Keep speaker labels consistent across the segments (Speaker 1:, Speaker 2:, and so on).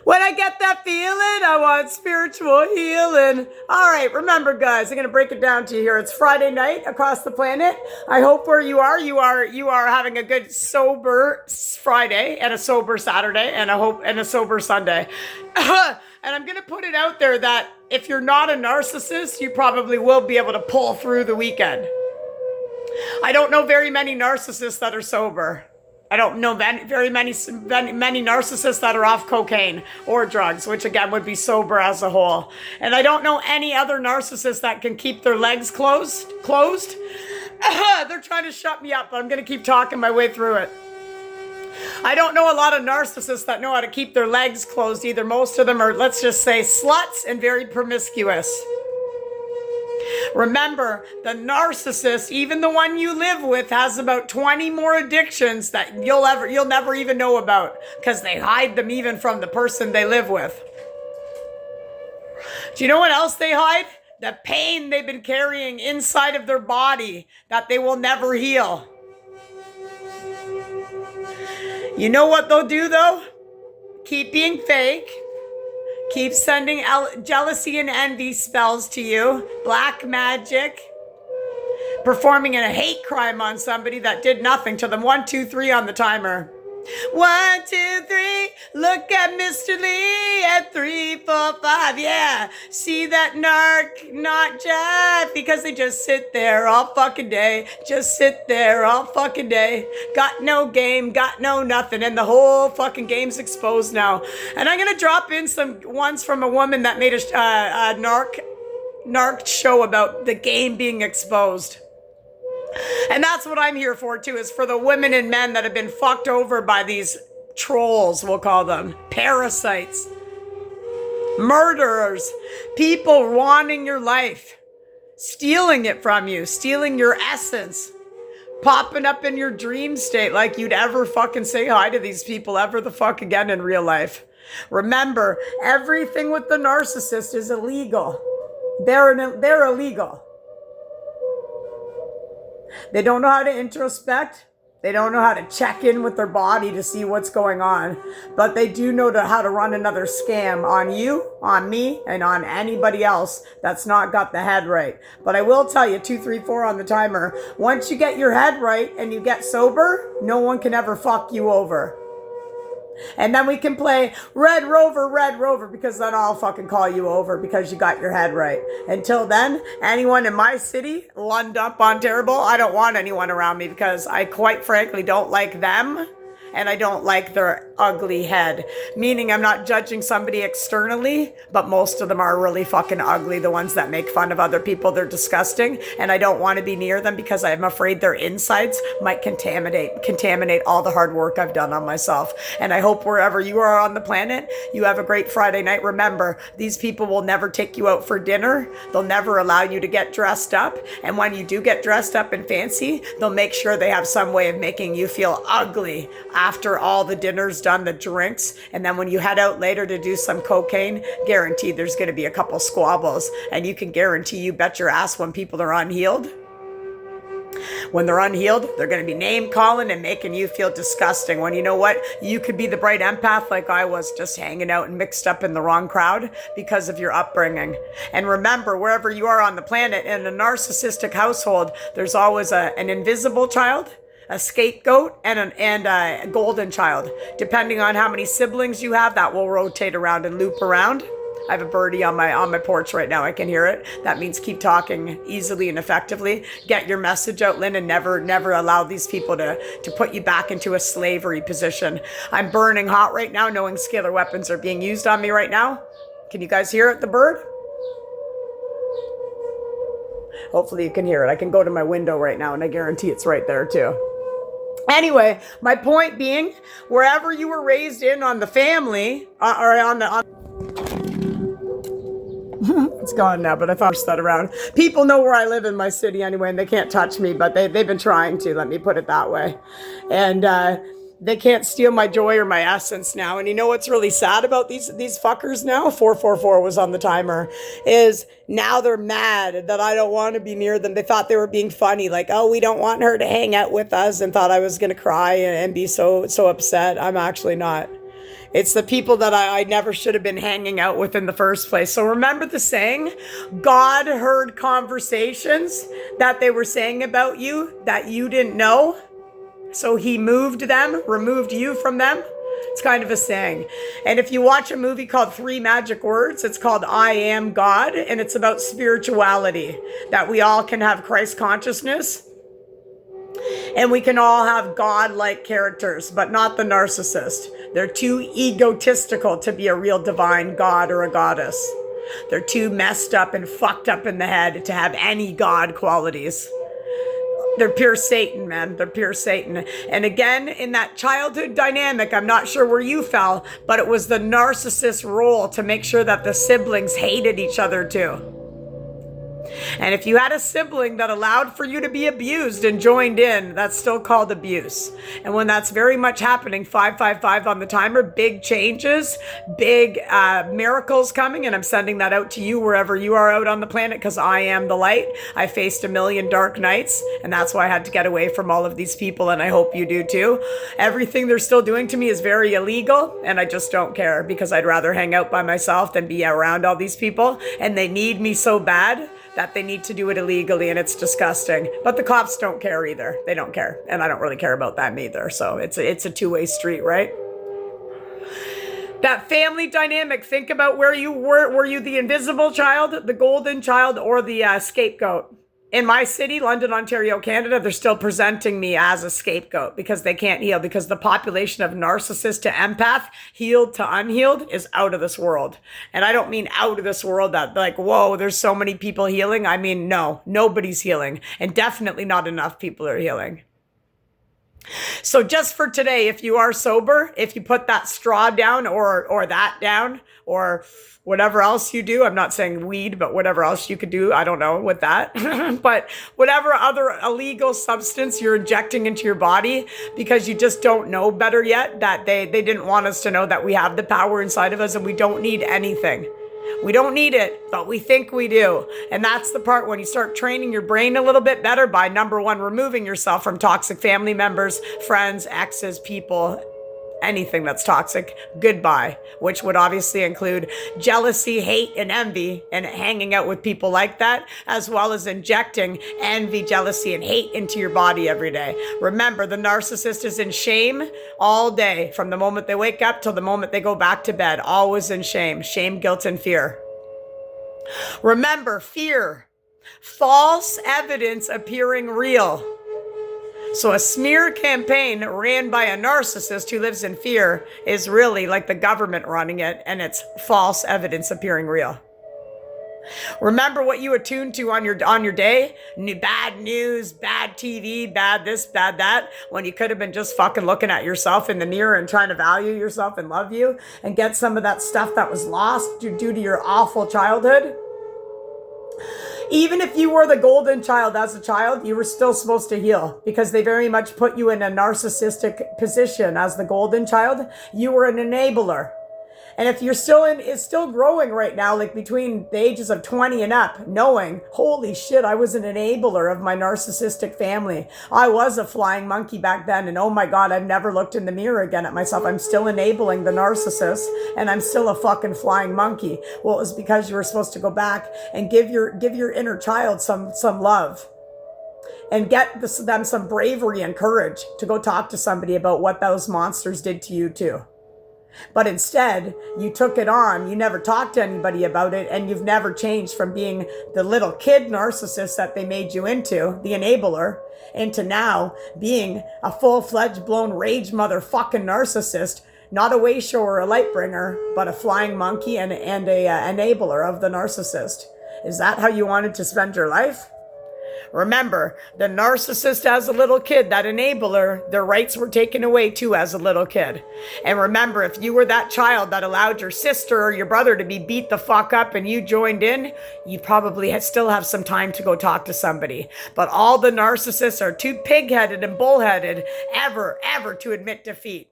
Speaker 1: When I get that feeling, I want spiritual healing. All right, remember, guys, I'm going to break it down to you here. It's Friday night across the planet. I hope where you are having a good sober Friday and a sober Saturday and a sober Sunday. And I'm going to put it out there that if you're not a narcissist, you probably will be able to pull through the weekend. I don't know very many narcissists that are sober. I don't know very many narcissists that are off cocaine or drugs, which again would be sober as a whole. And I don't know any other narcissists that can keep their legs closed. They're trying to shut me up, but I'm going to keep talking my way through it. I don't know a lot of narcissists that know how to keep their legs closed either. Most of them are, let's just say, sluts and very promiscuous. Remember, the narcissist, even the one you live with, has about 20 more addictions that you'll never even know about because they hide them even from the person they live with. Do you know what else they hide? The pain they've been carrying inside of their body that they will never heal. You know what they'll do though? Keep being fake. Keep sending jealousy and envy spells to you. Black magic. Performing a hate crime on somebody that did nothing to them. 1, 2, 3 on the timer. 1, 2, 3. Look at Mr. Lee at 3, 4, 5. Yeah. See that narc not jive because they just sit there all fucking day. Just sit there all fucking day. Got no game, got no nothing. And the whole fucking game's exposed now. And I'm going to drop in some ones from a woman that made a narc show about the game being exposed. And that's what I'm here for too, is for the women and men that have been fucked over by these trolls, we'll call them, parasites, murderers, people wanting your life, stealing it from you, stealing your essence, popping up in your dream state like you'd ever fucking say hi to these people ever the fuck again in real life. Remember, everything with the narcissist is illegal. They're illegal. They don't know how to introspect. They don't know how to check in with their body to see what's going on. But they do know how to run another scam on you, on me, and on anybody else that's not got the head right. But I will tell you, 2, 3, 4 on the timer, once you get your head right and you get sober, no one can ever fuck you over. And then we can play Red Rover, because then I'll fucking call you over because you got your head right. Until then, anyone in my city, London, Ontario, I don't want anyone around me because I quite frankly don't like them and I don't like their ugly head. Meaning I'm not judging somebody externally, but most of them are really fucking ugly. The ones that make fun of other people, they're disgusting. And I don't want to be near them because I'm afraid their insides might contaminate all the hard work I've done on myself. And I hope wherever you are on the planet, you have a great Friday night. Remember, these people will never take you out for dinner. They'll never allow you to get dressed up. And when you do get dressed up and fancy, they'll make sure they have some way of making you feel ugly after all the dinner's done, the drinks, and then when you head out later to do some cocaine, guaranteed there's going to be a couple squabbles. And you can guarantee, you bet your ass, when people are unhealed, when they're unhealed, they're going to be name calling and making you feel disgusting. When you know what, you could be the bright empath like I was, just hanging out and mixed up in the wrong crowd because of your upbringing. And remember, wherever you are on the planet, in a narcissistic household, there's always an invisible child, a scapegoat, and a golden child. Depending on how many siblings you have, that will rotate around and loop around. I have a birdie on my porch right now. I can hear it. That means keep talking easily and effectively. Get your message out, Lynn, and never allow these people to put you back into a slavery position. I'm burning hot right now, knowing scalar weapons are being used on me right now. Can you guys hear it, the bird? Hopefully you can hear it. I can go to my window right now, and I guarantee it's right there too. Anyway, my point being, wherever you were raised in on the family, it's gone now, but I thought I pushed that around. People know where I live in my city anyway, and they can't touch me, but they've been trying to, let me put it that way. And they can't steal my joy or my essence now. And you know what's really sad about these fuckers now? 444 was on the timer. Is now they're mad that I don't want to be near them. They thought they were being funny, like, oh, we don't want her to hang out with us, and thought I was going to cry and be so upset. I'm actually not. It's the people that I never should have been hanging out with in the first place. So remember the saying, God heard conversations that they were saying about you that you didn't know. So he moved them, removed you from them. It's kind of a saying. And if you watch a movie called Three Magic Words, it's called I Am God. And it's about spirituality, that we all can have Christ consciousness. And we can all have God-like characters, but not the narcissist. They're too egotistical to be a real divine god or a goddess. They're too messed up and fucked up in the head to have any god qualities. They're pure Satan, man. They're pure Satan. And again, in that childhood dynamic, I'm not sure where you fell, but it was the narcissist's role to make sure that the siblings hated each other too. And if you had a sibling that allowed for you to be abused and joined in, that's still called abuse. And when that's very much happening, 555 on the timer, big changes, big miracles coming. And I'm sending that out to you wherever you are out on the planet, because I am the light. I faced a million dark nights, and that's why I had to get away from all of these people. And I hope you do too. Everything they're still doing to me is very illegal, and I just don't care, because I'd rather hang out by myself than be around all these people. And they need me so bad that they need to do it illegally, and it's disgusting. But the cops don't care either. They don't care. And I don't really care about them either. So it's a two-way street, right? That family dynamic, think about where you were. Were you the invisible child, the golden child, or the scapegoat? In my city, London, Ontario, Canada, they're still presenting me as a scapegoat because they can't heal, because the population of narcissist to empath, healed to unhealed, is out of this world. And I don't mean out of this world that like, whoa, there's so many people healing. I mean, no, nobody's healing, and definitely not enough people are healing. So just for today, if you are sober, if you put that straw down or that down or whatever else you do, I'm not saying weed, but whatever else you could do, I don't know with that, but whatever other illegal substance you're injecting into your body because you just don't know better yet, that they didn't want us to know that we have the power inside of us and we don't need anything. We don't need it, but we think we do. And that's the part when you start training your brain a little bit better by, number one, removing yourself from toxic family members, friends, exes, people, anything that's toxic, goodbye, which would obviously include jealousy, hate, and envy, and hanging out with people like that, as well as injecting envy, jealousy, and hate into your body every day. Remember, the narcissist is in shame all day, from the moment they wake up till the moment they go back to bed, always in shame, guilt, and fear. Remember, fear, false evidence appearing real. So a smear campaign ran by a narcissist who lives in fear is really like the government running it, and it's false evidence appearing real. Remember what you attuned to on your day? Bad news, bad TV, bad this, bad that, when you could have been just fucking looking at yourself in the mirror and trying to value yourself and love you and get some of that stuff that was lost due to your awful childhood. Even if you were the golden child as a child, you were still supposed to heal, because they very much put you in a narcissistic position as the golden child. You were an enabler. And if you're it's still growing right now, like between the ages of 20 and up, knowing, holy shit, I was an enabler of my narcissistic family. I was a flying monkey back then. And oh my God, I've never looked in the mirror again at myself. I'm still enabling the narcissist, and I'm still a fucking flying monkey. Well, it was because you were supposed to go back and give your inner child some love. And get them some bravery and courage to go talk to somebody about what those monsters did to you too. But instead, you took it on, you never talked to anybody about it, and you've never changed from being the little kid narcissist that they made you into, the enabler, into now being a full-fledged, blown rage motherfucking narcissist, not a way shower or a light bringer, but a flying monkey and a enabler of the narcissist. Is that how you wanted to spend your life? Remember, the narcissist as a little kid, that enabler, their rights were taken away too as a little kid. And remember, if you were that child that allowed your sister or your brother to be beat the fuck up and you joined in, you probably still have some time to go talk to somebody. But all the narcissists are too pig-headed and bullheaded ever to admit defeat.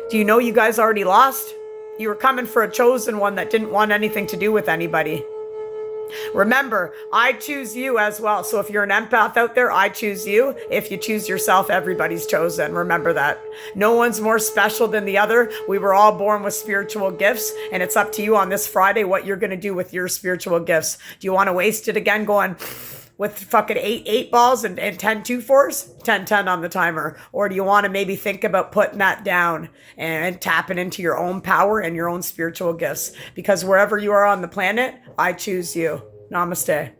Speaker 1: Do you know you guys already lost? You were coming for a chosen one that didn't want anything to do with anybody. Remember, I choose you as well. So if you're an empath out there, I choose you. If you choose yourself, everybody's chosen. Remember that. No one's more special than the other. We were all born with spiritual gifts, and it's up to you on this Friday what you're going to do with your spiritual gifts. Do you want to waste it again going with fucking 8 balls and 10 2-4s? 10 on the timer. Or do you want to maybe think about putting that down and tapping into your own power and your own spiritual gifts? Because wherever you are on the planet, I choose you. Namaste.